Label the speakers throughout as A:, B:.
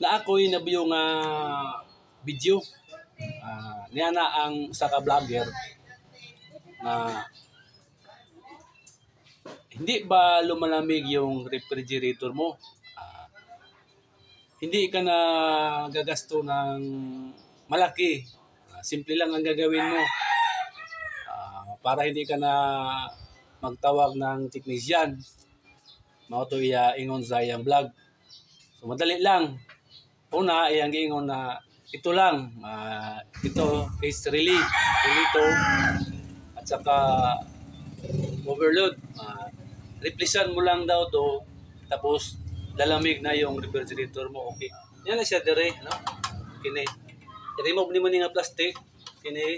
A: na ako'y nabiyo nga video niya na ang usa ka vlogger na hindi ba lumalamig yung refrigerator mo? Hindi ka na gagasto ng malaki. Simple lang ang gagawin mo para hindi ka na magtawag ng technician. Mao to iya ingon sa iyang vlog. So madali lang. Una, iyang giingon na ito lang. Ito is relay to at saka overload. Replacean mo lang daw to, tapos lalamig na yung refrigerator mo. Okay. Yan na siya dire, no? Kini. I-remove ni mo ni nga plastic. Kini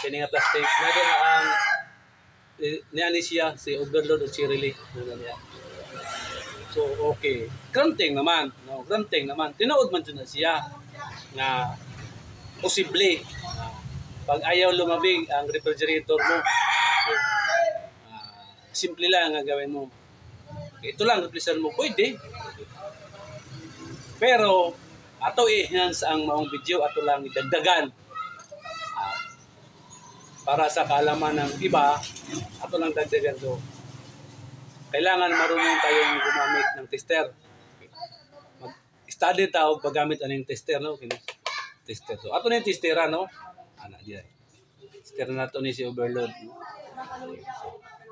A: nga plastic. Nado na ang niya ni siya si overload o si relay. So okay. Granting naman, no? Granting naman. Tinuod man na siya na posible pag ayaw lumabig ang refrigerator mo. Okay. Simple lang ang gawin mo. Ito lang, replacean mo. Pwede. Pero, ato i-enhance ang maong video. Ato lang idagdagan. Para sa kaalaman ng iba, ato lang dagdagan to. Kailangan marunong tayong gumamit ng tester. Mag-study tao paggamit anong tester, no? Tester to. Ato na yung testera, no? Diyan. Tester na to ni si overload.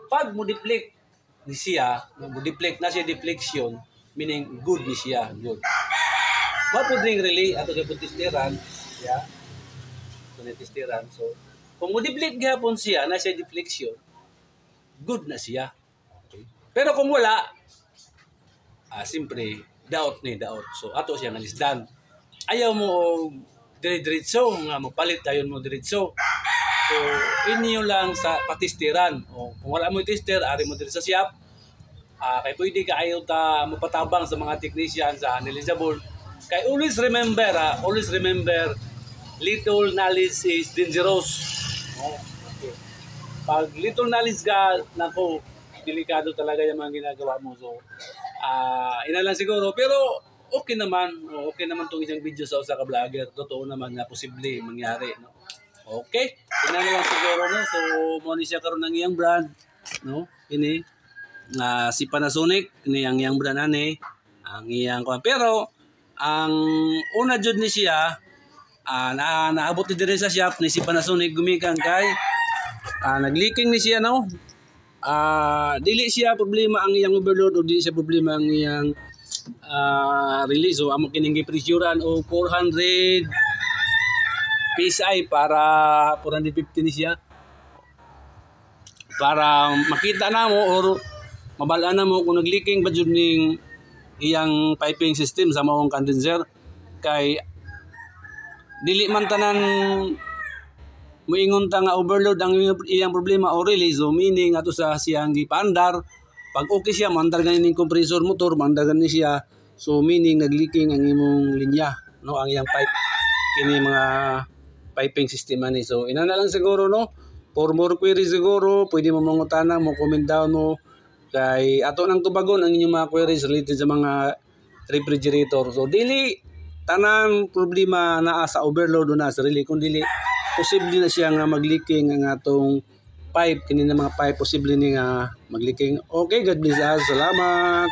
A: Pag mo deflect ni siya, mo-deflect na siya deflection, meaning good ni siya, good. Mapod ring relay, ato kay testeran, yeah. Ito na testeran. So, kung mo-deflect gihapon siya, na siya deflection, good na siya. Okay. Pero kung wala, simpre, doubt. So, ato siya nga lisdan. Ayaw mo dire-diretso, nga mapalit tayon mo diretso. So, inyo lang sa patisteran. O, kung wala mo tester, ari mo dito sa shop. Kay pwede ka ayaw ta mapatabang sa mga technician sa knowledgeable. Kay always remember, little knowledge is dangerous. Okay. Pag little knowledge ka, nako, delikado talaga yung mga ginagawa mo. So, ina lang siguro. Pero, okay naman itong isang video sa usa ka vlogger. Totoo naman na posible mangyari, no? Okay, ina na lang siguro, no? So, mo ni siya karon ng iyang brand, no? Ini si Panasonic, ini ang iyang brand ani, ang iyang pero ang una jud ni siya naabot din sa shop ni si Panasonic gumikan kay nagleaking ni siya, no? Dili siya problema ang iyang overload o dili siya problema ang iyang release. So amo kining gipresyuran o 400 PSI para 450 ni siya. Para makita na mo or mabalaan na mo kung nag-leaking ba dyan ng iyang piping system sa maong condenser. Kay dili man tanan moingon ta nga overload ang iyang problema o release. So meaning ato sa siyang gipaandar. Pag okay siya, maandar ganin yung compressor motor, maandar ganin siya. So meaning nag-leaking ang imong linya, no? Ang iyang pipe. Kini mga piping system ani. So ina na lang siguro, no? For more queries siguro, pwede mo mangutana mo, comment down mo kay ato nang tubagon ang inyong mga queries related sa mga refrigerator. So dili tanang problema naa sa overload o na sa relay, kung dili posible na siya nga mag-leaking ang atong pipe, kini na mga pipe posible ni nga mag-leaking. Okay, God bless us. Salamat.